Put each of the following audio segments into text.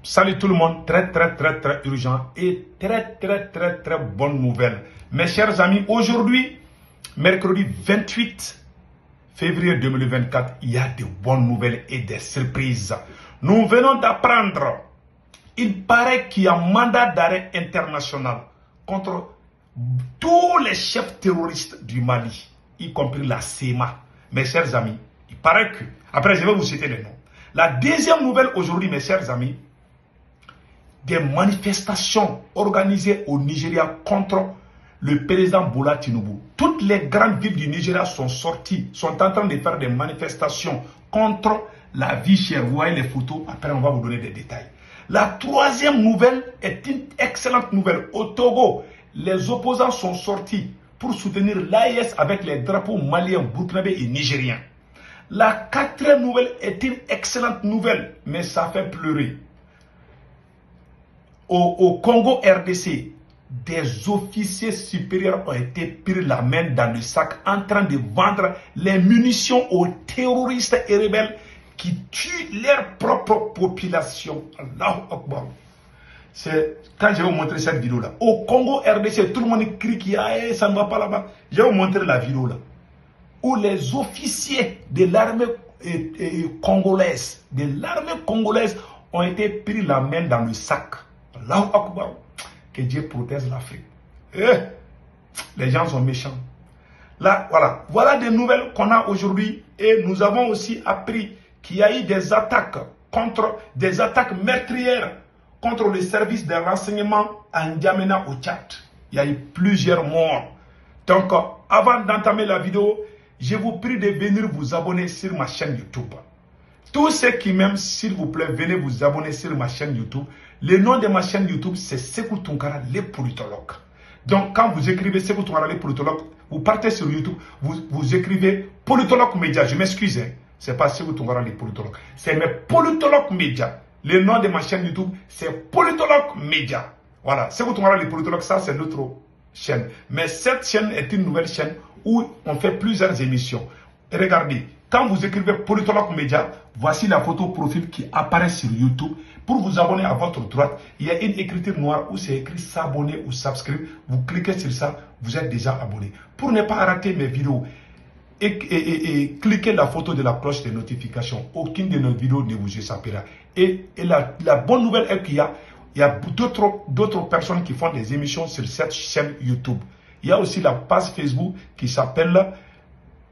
Salut tout le monde, très urgent et très bonne nouvelle. Mes chers amis, aujourd'hui, mercredi 28 février 2024, il y a de bonnes nouvelles et des surprises. Nous venons d'apprendre, il paraît qu'il y a un mandat d'arrêt international contre tous les chefs terroristes du Mali, y compris la CEMA. Mes chers amis, il paraît que, après je vais vous citer les noms. La deuxième nouvelle aujourd'hui, mes chers amis, des manifestations organisées au Nigeria contre le président Bola Tinubu. Toutes les grandes villes du Nigeria sont sorties, sont en train de faire des manifestations contre la vie chère. Vous voyez les photos, après on va vous donner des détails. La troisième nouvelle est une excellente nouvelle. Au Togo, les opposants sont sortis pour soutenir l'AES avec les drapeaux maliens, burkinabés et nigériens. La quatrième nouvelle est une excellente nouvelle, mais ça fait pleurer. Au Congo RDC, des officiers supérieurs ont été pris la main dans le sac en train de vendre les munitions aux terroristes et rebelles qui tuent leur propre population. Allahu Akbar. C'est quand je vais vous montrer cette vidéo là. Au Congo RDC, tout le monde crie qu'il y a ça ne va pas là-bas. Je vais vous montrer la vidéo là. Où les officiers de l'armée congolaise, ont été pris la main dans le sac. Allahu Akbar. Que Dieu protège l'Afrique. Les gens sont méchants. Là, voilà des nouvelles qu'on a aujourd'hui. Et nous avons aussi appris qu'il y a eu des attaques meurtrières contre le service de renseignement à N'Djamena au Tchad. Il y a eu plusieurs morts. Donc, avant d'entamer la vidéo, je vous prie de venir vous abonner sur ma chaîne YouTube. Tous ceux qui m'aiment, s'il vous plaît, venez vous abonner sur ma chaîne YouTube. Le nom de ma chaîne YouTube, c'est Sekou Tounkara, les politologues. Donc, quand vous écrivez Sekou Tounkara, les politologues, vous partez sur YouTube, vous écrivez politologue média. Je m'excuse, hein. C'est pas Sekou Tounkara, les politologues. C'est mes politologues média. Le nom de ma chaîne YouTube, c'est politologue média. Voilà, Sekou Tounkara, les politologues, ça c'est notre chaîne. Mais cette chaîne est une nouvelle chaîne où on fait plusieurs émissions. Et regardez, quand vous écrivez politologue média, voici la photo profil qui apparaît sur YouTube. Pour vous abonner à votre droite, il y a une écriture noire où c'est écrit s'abonner ou subscribe. Vous cliquez sur ça, vous êtes déjà abonné. Pour ne pas rater mes vidéos, et cliquez la photo de la cloche de notification. Aucune de nos vidéos ne vous échappera. Et la bonne nouvelle est qu'il y a d'autres personnes qui font des émissions sur cette chaîne YouTube. Il y a aussi la page Facebook qui s'appelle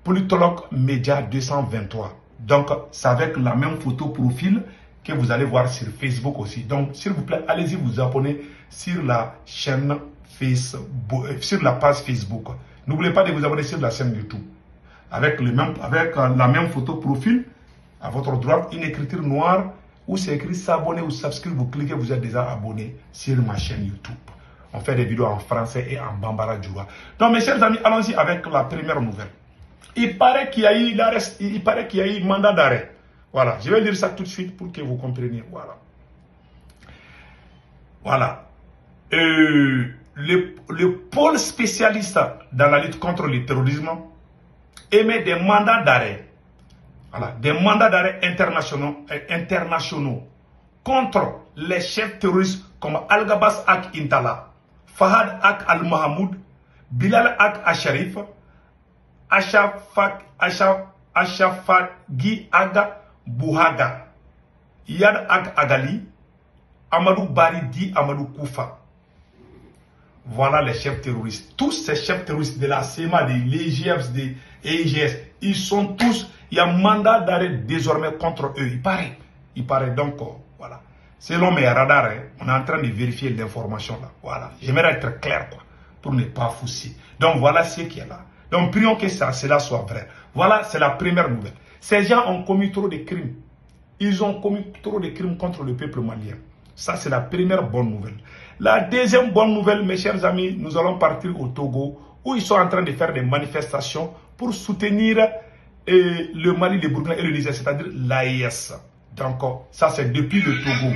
Politologue Média 223. Donc, c'est avec la même photo profil que vous allez voir sur Facebook aussi. Donc, s'il vous plaît, allez-y vous abonner sur la chaîne Facebook, sur la page Facebook. N'oubliez pas de vous abonner sur la chaîne YouTube. Avec la même photo profil, à votre droite, une écriture noire où c'est écrit s'abonner ou subscribe. Vous cliquez, vous êtes déjà abonné sur ma chaîne YouTube. On fait des vidéos en français et en bambara djoua. Donc, mes chers amis, allons-y avec la première nouvelle. Il paraît qu'il y a eu mandat d'arrêt. Voilà, je vais lire ça tout de suite pour que vous compreniez. Voilà. Le pôle spécialiste dans la lutte contre le terrorisme émet des mandats d'arrêt. Voilà, des mandats d'arrêt internationaux contre les chefs terroristes comme Al-Gabas Ak Intala, Fahad Ak Al-Mahamoud, Bilal Ak Asharif, Ashafagi Aga Bouhaga, Yad Ak Agali, Amadou Baridi Amadou Koufa. Voilà les chefs terroristes. Tous ces chefs terroristes de la CEMA, de l'EGF, de l'EGS, ils sont tous, il y a un mandat d'arrêt désormais contre eux. Il paraît donc, voilà. Selon mes radars, hein, on est en train de vérifier l'information là. Voilà. J'aimerais être clair, quoi, pour ne pas fausser. Donc voilà ce qui est là. Donc prions que cela soit vrai. Voilà, c'est la première nouvelle. Ces gens ont commis trop de crimes. Ils ont commis trop de crimes contre le peuple malien. Ça, c'est la première bonne nouvelle. La deuxième bonne nouvelle, mes chers amis, nous allons partir au Togo, où ils sont en train de faire des manifestations pour soutenir le Mali, le Burkina et le Niger, c'est-à-dire l'AES. Donc, ça, c'est depuis le Togo.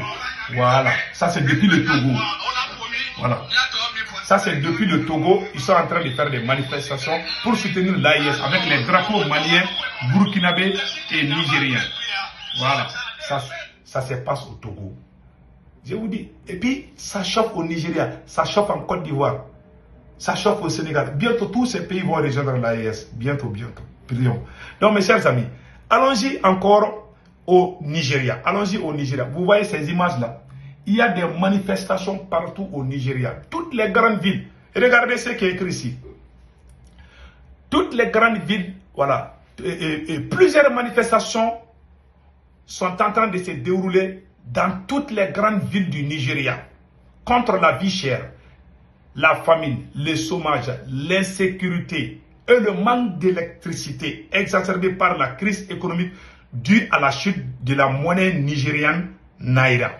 Voilà, ça, c'est depuis le Togo. Voilà. Ça, c'est depuis le Togo. Ils sont en train de faire des manifestations pour soutenir l'AIS avec les drapeaux maliens, burkinabés et nigériens. Voilà. Ça se passe au Togo. Je vous dis. Et puis, ça chauffe au Nigeria, ça chauffe en Côte d'Ivoire, ça chauffe au Sénégal. Bientôt, tous ces pays vont rejoindre l'AES. Bientôt, bientôt. Prions. Donc, mes chers amis, allons-y encore au Nigeria. Allons-y au Nigeria. Vous voyez ces images-là. Il y a des manifestations partout au Nigeria. Toutes les grandes villes. Regardez ce qui est écrit ici. Toutes les grandes villes, voilà. Et plusieurs manifestations sont en train de se dérouler dans toutes les grandes villes du Nigeria. Contre la vie chère, la famine, le chômage, l'insécurité et le manque d'électricité exacerbé par la crise économique due à la chute de la monnaie nigériane Naira.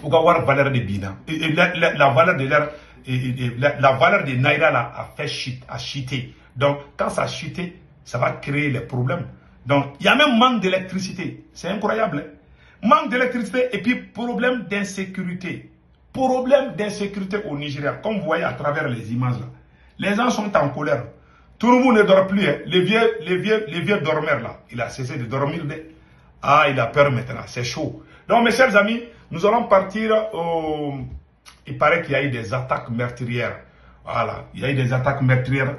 Vous pouvez voir la valeur de Bina. La valeur de l'air, la valeur de Naira là, a fait chute, a chuté. Donc, quand ça a chuté, ça va créer les problèmes. Donc, il y a même manque d'électricité. C'est incroyable. Hein? Manque d'électricité et puis problème d'insécurité. Problème d'insécurité au Nigeria. Comme vous voyez à travers les images là. Les gens sont en colère. Tout le monde ne dort plus. Hein. Les vieux dormeurs là. Il a cessé de dormir. Ah, il a peur maintenant. C'est chaud. Donc, mes chers amis, nous allons partir au... Il paraît qu'il y a eu des attaques meurtrières. Voilà. Il y a eu des attaques meurtrières.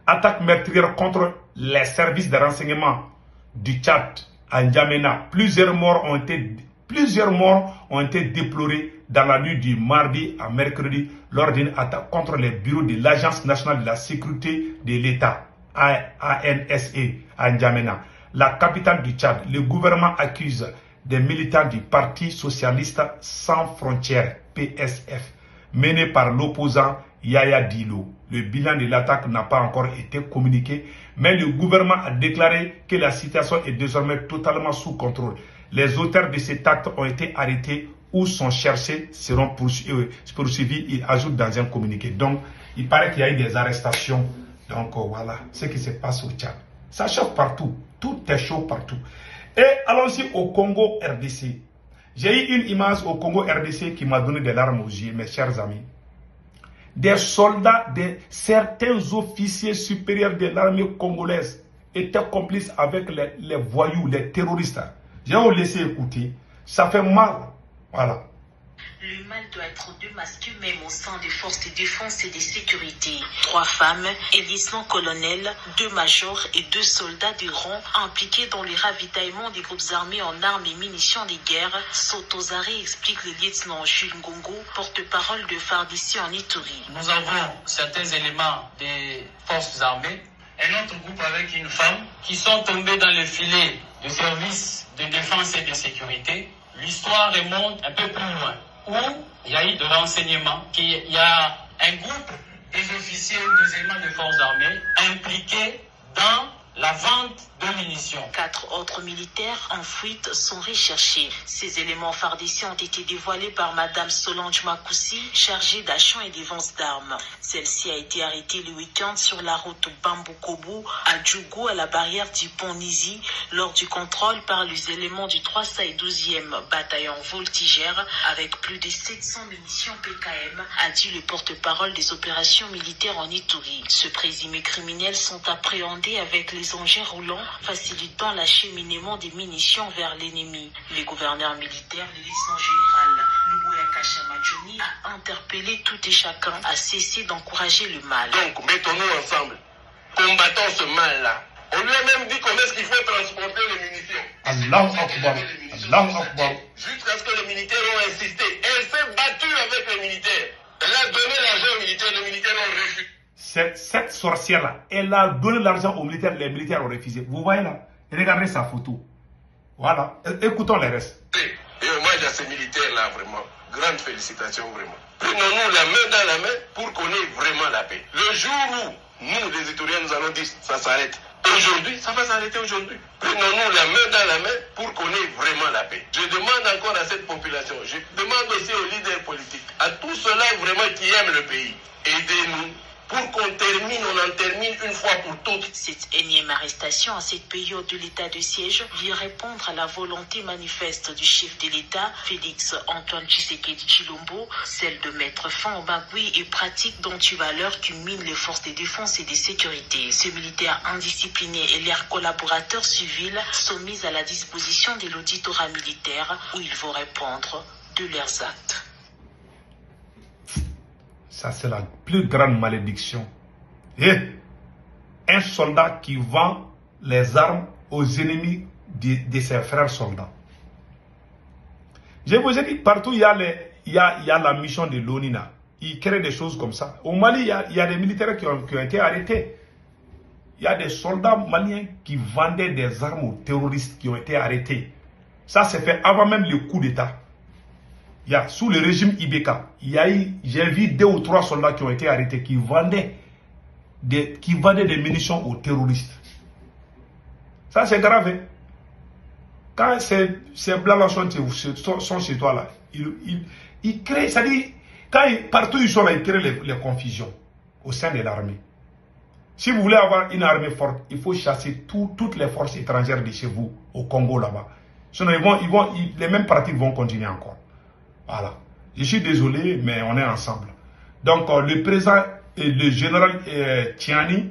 Attaques meurtrières contre les services de renseignement du Tchad à N'Djamena. Plusieurs morts ont été déplorés dans la nuit du mardi à mercredi lors d'une attaque contre les bureaux de l'Agence nationale de la sécurité de l'État, ANSE, à N'Djamena, la capitale du Tchad. Le gouvernement accuse des militants du Parti socialiste sans frontières, PSF, mené par l'opposant Yaya Dilo. Le bilan de l'attaque n'a pas encore été communiqué, mais le gouvernement a déclaré que la situation est désormais totalement sous contrôle. Les auteurs de cet acte ont été arrêtés ou sont cherchés, seront poursuivis, il ajoute dans un communiqué. Donc, il paraît qu'il y a eu des arrestations. Donc, voilà ce qui se passe au Tchad. Ça chauffe partout. Tout est chaud partout. Et allons-y au Congo RDC. J'ai eu une image au Congo RDC qui m'a donné des larmes aux yeux, mes chers amis. Des soldats, certains officiers supérieurs de l'armée congolaise étaient complices avec les voyous, les terroristes. Je vais vous laisser écouter. Ça fait mal. Voilà. Le mal doit être démasqué même au sein des forces de défense et de sécurité. 3 femmes, un lieutenant-colonel, 2 majors et 2 soldats de rang impliqués dans les ravitaillements des groupes armés en armes et munitions de guerre sont aux arrêts, explique le lieutenant Jules Ngongo, porte-parole de FARDC en Ituri. Nous avons certains éléments des forces armées, un autre groupe avec une femme, qui sont tombés dans le filet de services de défense et de sécurité. L'histoire remonte un peu plus loin, où il y a eu de renseignements, qu'il y a un groupe des officiers ou des éléments des forces armées impliqués dans la vente de munitions. 4 autres militaires en fuite sont recherchés. Ces éléments fardiciens ont été dévoilés par Madame Solange Makoussi, chargée d'achat et de vente d'armes. Celle-ci a été arrêtée le week-end sur la route Bambou-Kobo à Djougou, à la barrière du pont Nizi, lors du contrôle par les éléments du 312e bataillon voltigère avec plus de 700 munitions PKM, a dit le porte-parole des opérations militaires en Ituri. Ce présumé criminels sont appréhendés avec les engins roulants facilitant l'acheminement des munitions vers l'ennemi. Les gouverneurs militaires, le lieutenant général Luboya Kashamajoni, a interpellé tout et chacun à cesser d'encourager le mal. Donc, mettons-nous ensemble, combattons ce mal-là. On lui a même dit comment est-ce qu'il faut transporter les munitions. Allahu Akbar. Allahu Akbar. Jusqu'à ce que les militaires ont insisté. Elle s'est battue avec les militaires. Elle a donné l'argent aux militaires, les militaires ont refusé. Cette sorcière-là, elle a donné l'argent aux militaires, les militaires ont refusé. Vous voyez là? Regardez sa photo. Voilà. Écoutons les restes. Et hommage à ces militaires-là, vraiment. Grande félicitations, vraiment. Prenons-nous la main dans la main pour qu'on ait vraiment la paix. Le jour où nous, les Ituriens, nous allons dire ça s'arrête. Aujourd'hui, ça va s'arrêter aujourd'hui. Prenons-nous la main dans la main pour qu'on ait vraiment la paix. Je demande encore à cette population, je demande aussi aux leaders politiques, à tous ceux-là vraiment qui aiment le pays, aidez-nous pour qu'on termine, on en termine une fois pour toutes. Cette énième arrestation à cette période de l'état de siège vient répondre à la volonté manifeste du chef de l'État, Félix Antoine Tshisekedi Tshilombo, celle de mettre fin aux magouilles et pratiques d'antivaleurs qui minent les forces de défense et de sécurité. Ces militaires indisciplinés et leurs collaborateurs civils sont mis à la disposition de l'auditorat militaire où ils vont répondre de leurs actes. Ça, c'est la plus grande malédiction. Et un soldat qui vend les armes aux ennemis de ses frères soldats. Je vous ai dit, partout il y a la mission de l'ONINA. Ils créent des choses comme ça. Au Mali, il y a des militaires qui ont été arrêtés. Il y a des soldats maliens qui vendaient des armes aux terroristes qui ont été arrêtés. Ça s'est fait avant même le coup d'État. Sous le régime Ibeka, j'ai vu 2 ou 3 soldats qui ont été arrêtés, qui vendaient des munitions aux terroristes. Ça, c'est grave. Hein? Quand ces blancs-là sont chez toi, là, ils créent, c'est-à-dire, partout ils sont là, ils créent les confusions au sein de l'armée. Si vous voulez avoir une armée forte, il faut chasser toutes les forces étrangères de chez vous, au Congo, là-bas. Sinon, les mêmes pratiques vont continuer encore. Voilà. Je suis désolé, mais on est ensemble. Donc, le président et le général Tiani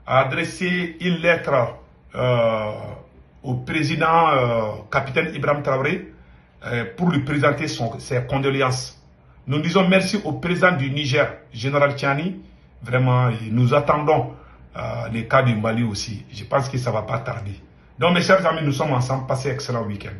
a adressé une lettre au président capitaine Ibrahim Traoré pour lui présenter ses condoléances. Nous disons merci au président du Niger, général Tiani. Vraiment, nous attendons les cas du Mali aussi. Je pense que ça ne va pas tarder. Donc, mes chers amis, nous sommes ensemble. Passez un excellent week-end.